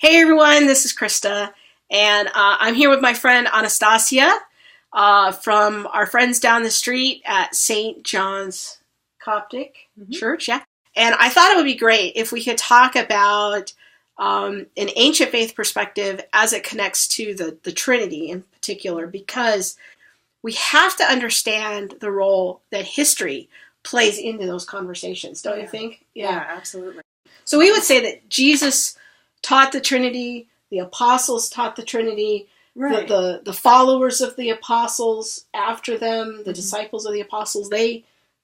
Hey everyone, this is Krista, and I'm here with my friend Anastasia from our friends down the street at St. John's Coptic Church, yeah. And I thought it would be great if we could talk about an ancient faith perspective as it connects to the Trinity in particular, because we have to understand the role that history plays into those conversations, don't you think? Yeah, absolutely. So we would say that Jesus taught the Trinity, the apostles taught the Trinity, Right. the followers of the apostles after them, the disciples of the apostles, they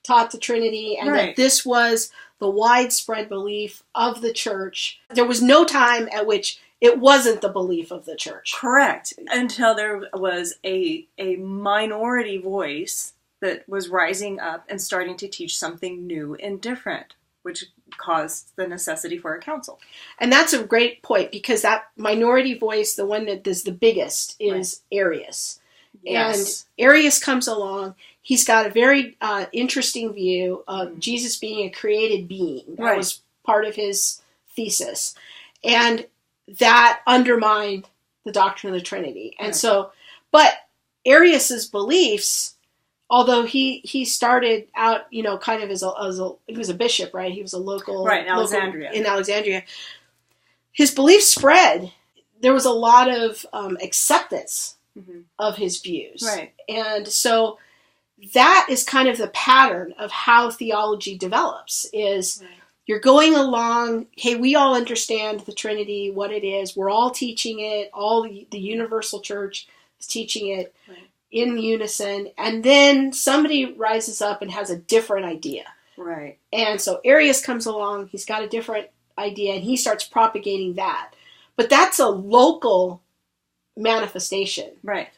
taught the Trinity, and that this was the widespread belief of the church. There was no time at which it wasn't the belief of the church. Correct. Until there was a minority voice that was rising up and starting to teach something new and different, which caused the necessity for a council. And that's a great point, because that minority voice, the one that is the biggest, is Arius. Yes. And Arius comes along. He's got a very interesting view of Jesus being a created being. That was part of his thesis. And that undermined the doctrine of the Trinity. And so, but Arius's beliefs, although he started out, kind of as he was a bishop, right? He was a local... Right, in Alexandria. In Alexandria. His beliefs spread. There was a lot of acceptance of his views. Right. And so that is kind of the pattern of how theology develops, is you're going along, hey, we all understand the Trinity, what it is. We're all teaching it. All the universal church is teaching it. In unison, and then somebody rises up and has a different idea. Right. And so Arius comes along, he's got a different idea, and he starts propagating that. But that's a local manifestation. Right.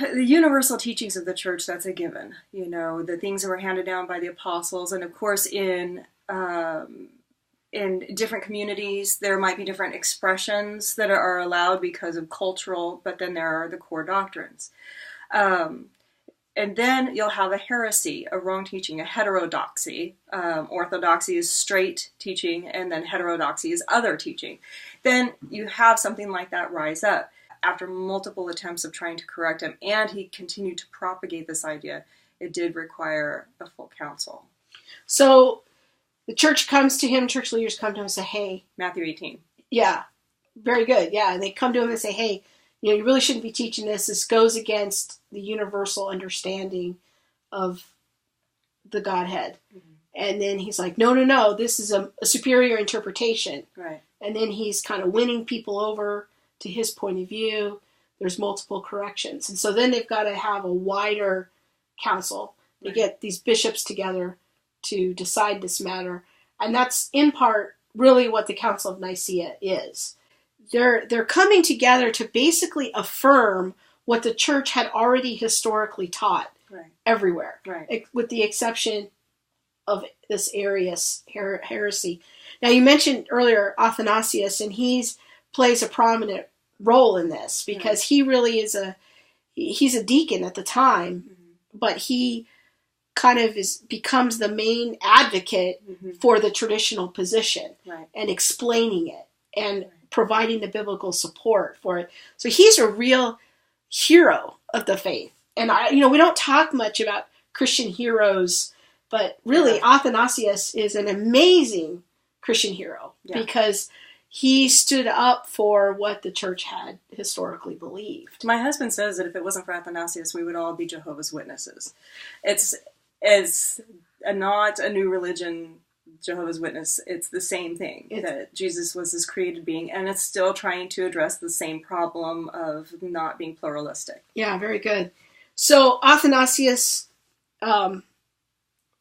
The universal teachings of the church, that's a given. The things that were handed down by the apostles, and of course in different communities, there might be different expressions that are allowed because of cultural, but then there are the core doctrines. And then you'll have a heresy, a wrong teaching, a heterodoxy. Orthodoxy is straight teaching, and then heterodoxy is other teaching. Then you have something like that rise up. After multiple attempts of trying to correct him, and he continued to propagate this idea, it did require a full council. So the church comes to him, church leaders come to him and say, hey. Matthew 18. Yeah, very good. Yeah, and they come to him and say, hey, you really shouldn't be teaching this. This goes against the universal understanding of the Godhead. And then he's like, no, this is a superior interpretation. Right. And then he's kind of winning people over to his point of view. There's multiple corrections. And so then they've got to have a wider council. They get these bishops together to decide this matter. And that's in part really what the Council of Nicea is. They're coming together to basically affirm what the church had already historically taught everywhere, with the exception of this Arius heresy. Now, you mentioned earlier Athanasius, and he plays a prominent role in this, because he really he's a deacon at the time, but he kind of becomes the main advocate for the traditional position and explaining it and providing the biblical support for it. So he's a real hero of the faith. And we don't talk much about Christian heroes, but really Athanasius is an amazing Christian hero because he stood up for what the church had historically believed. My husband says that if it wasn't for Athanasius, we would all be Jehovah's Witnesses. It's not a new religion, Jehovah's Witness. It's the same thing, that Jesus was this created being, and it's still trying to address the same problem of not being pluralistic. Yeah, very good. So Athanasius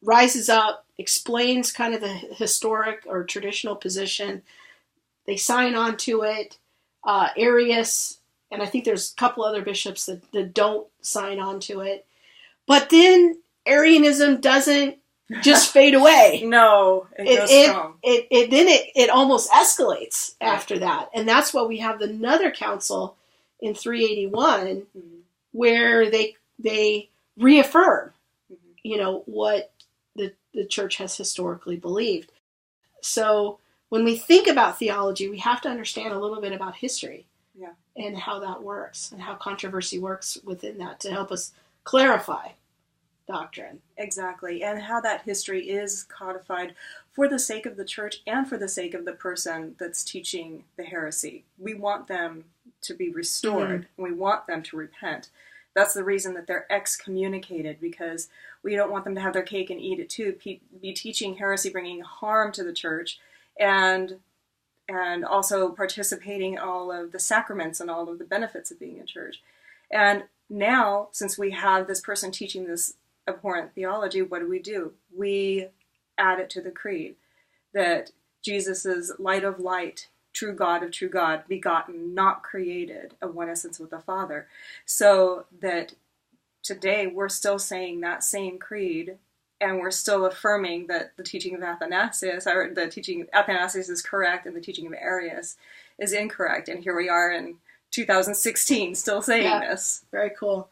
rises up, explains kind of the historic or traditional position. They sign on to it. Arius, and I think there's a couple other bishops that don't sign on to it. But then Arianism doesn't just fade away. No, it goes strong. It almost escalates after that. And that's why we have another council in 381 where they reaffirm, what the church has historically believed. So when we think about theology, we have to understand a little bit about history. Yeah. And how that works and how controversy works within that to help us clarify doctrine. Exactly. And how that history is codified for the sake of the church and for the sake of the person that's teaching the heresy. We want them to be restored. Mm-hmm. We want them to repent. That's the reason that they're excommunicated, because we don't want them to have their cake and eat it too, be teaching heresy, bringing harm to the church, and also participating in all of the sacraments and all of the benefits of being in church. And now, since we have this person teaching this abhorrent theology, what do? We add it to the creed, that Jesus is light of light, true God of true God, begotten, not created, of one essence with the Father. So that today we're still saying that same creed, and we're still affirming that the teaching of Athanasius, or the teaching of Athanasius is correct and the teaching of Arius is incorrect. And here we are in 2016 still saying this. Very cool.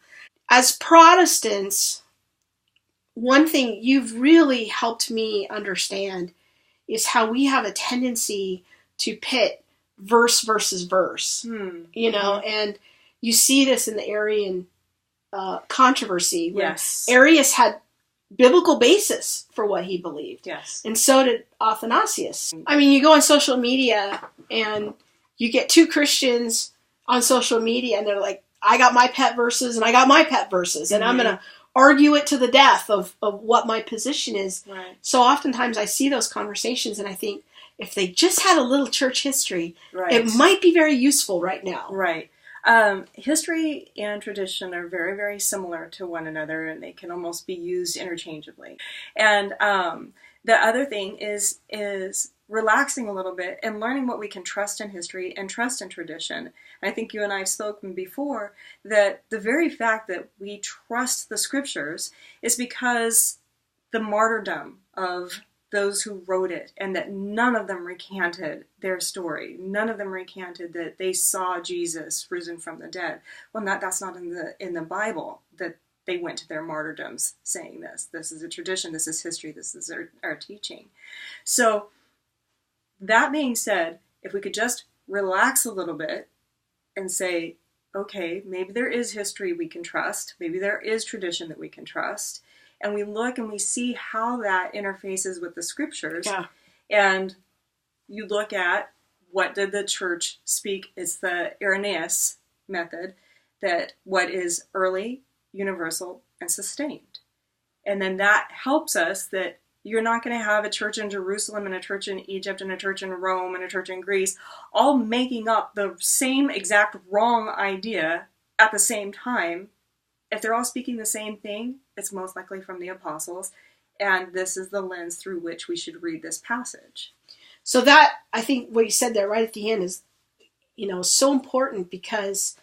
As Protestants, one thing you've really helped me understand is how we have a tendency to pit verse versus verse, and you see this in the Arian controversy. Yes. Arius had biblical basis for what he believed. Yes. And so did Athanasius. I mean, you go on social media and you get two Christians on social media and they're like, I got my pet verses and I got my pet verses, and I'm going to argue it to the death of what my position is. Right. So oftentimes I see those conversations and I think, if they just had a little church history, it might be very useful right now. Right. History and tradition are very, very similar to one another, and they can almost be used interchangeably. And the other thing is relaxing a little bit and learning what we can trust in history and trust in tradition. I think you and I have spoken before that the very fact that we trust the scriptures is because the martyrdom of those who wrote it, and that none of them recanted their story. None of them recanted that they saw Jesus risen from the dead. Well, that's not in the Bible, that they went to their martyrdoms saying this. This is a tradition, this is history, this is our teaching. So, that being said, if we could just relax a little bit and say, okay, maybe there is history we can trust, maybe there is tradition that we can trust, and we look and we see how that interfaces with the scriptures. Yeah. And you look at, what did the church speak? It's the Irenaeus method, that what is early, universal, and sustained. And then that helps us that you're not going to have a church in Jerusalem and a church in Egypt and a church in Rome and a church in Greece all making up the same exact wrong idea at the same time. If they're all speaking the same thing, it's most likely from the apostles, and this is the lens through which we should read this passage. So that, I think what you said there right at the end is, so important, because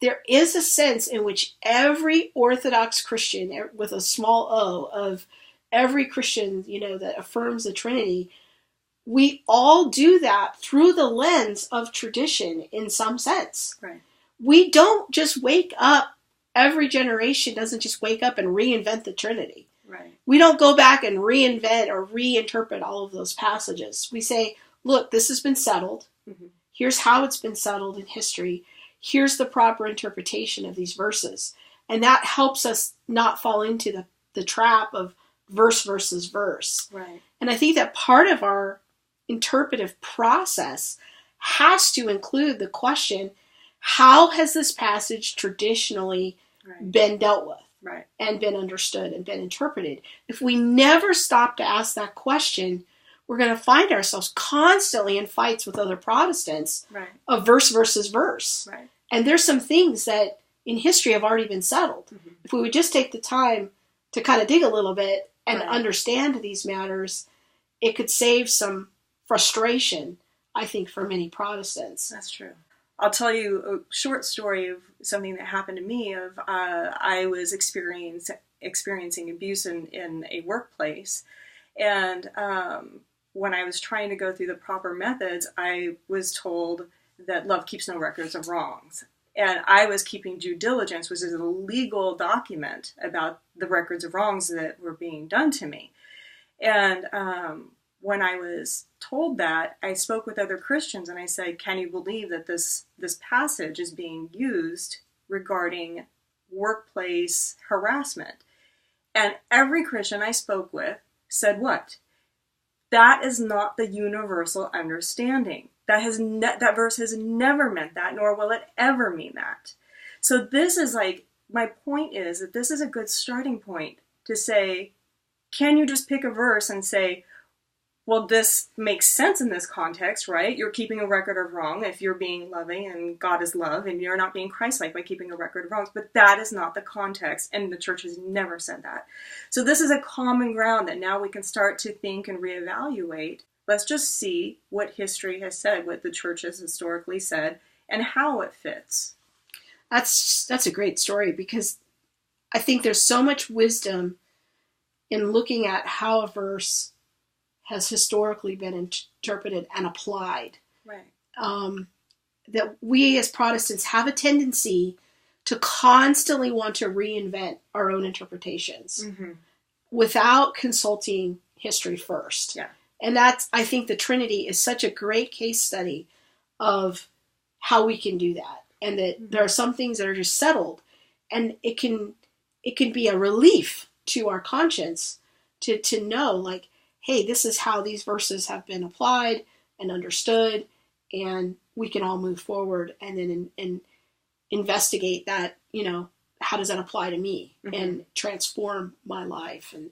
there is a sense in which every Orthodox Christian, with a small o, of every Christian, that affirms the Trinity, we all do that through the lens of tradition in some sense. Right. We don't just wake up. Every generation doesn't just wake up and reinvent the Trinity. Right. We don't go back and reinvent or reinterpret all of those passages. We say, look, this has been settled. Mm-hmm. Here's how it's been settled in history. Here's the proper interpretation of these verses. And that helps us not fall into the trap of verse versus verse. Right. And I think that part of our interpretive process has to include the question, how has this passage traditionally been dealt with and been understood and been interpreted? If we never stop to ask that question, we're going to find ourselves constantly in fights with other Protestants of verse versus verse. Right. And there's some things that in history have already been settled. Mm-hmm. If we would just take the time to kind of dig a little bit and understand these matters, it could save some frustration, I think, for many Protestants. That's true. I'll tell you a short story of something that happened to me. I was experiencing abuse in a workplace, and when I was trying to go through the proper methods, I was told that love keeps no records of wrongs. And I was keeping due diligence, which is a legal document about the records of wrongs that were being done to me. And when I was told that, I spoke with other Christians and I said, can you believe that this passage is being used regarding workplace harassment? And every Christian I spoke with said what? That is not the universal understanding. That verse has never meant that, nor will it ever mean that. So this is like, my point is that this is a good starting point to say, can you just pick a verse and say, well, this makes sense in this context, right? You're keeping a record of wrong if you're being loving and God is love, and you're not being Christ-like by keeping a record of wrongs. But that is not the context, and the church has never said that. So this is a common ground that now we can start to think and reevaluate. Let's just see what history has said, what the church has historically said, and how it fits. That's a great story, because I think there's so much wisdom in looking at how a verse has historically been interpreted and applied. Right. That we as Protestants have a tendency to constantly want to reinvent our own interpretations without consulting history first. Yeah. And I think the Trinity is such a great case study of how we can do that. And that there are some things that are just settled, and it can be a relief to our conscience to know, like, hey, this is how these verses have been applied and understood, and we can all move forward and then investigate that, how does that apply to me and transform my life. And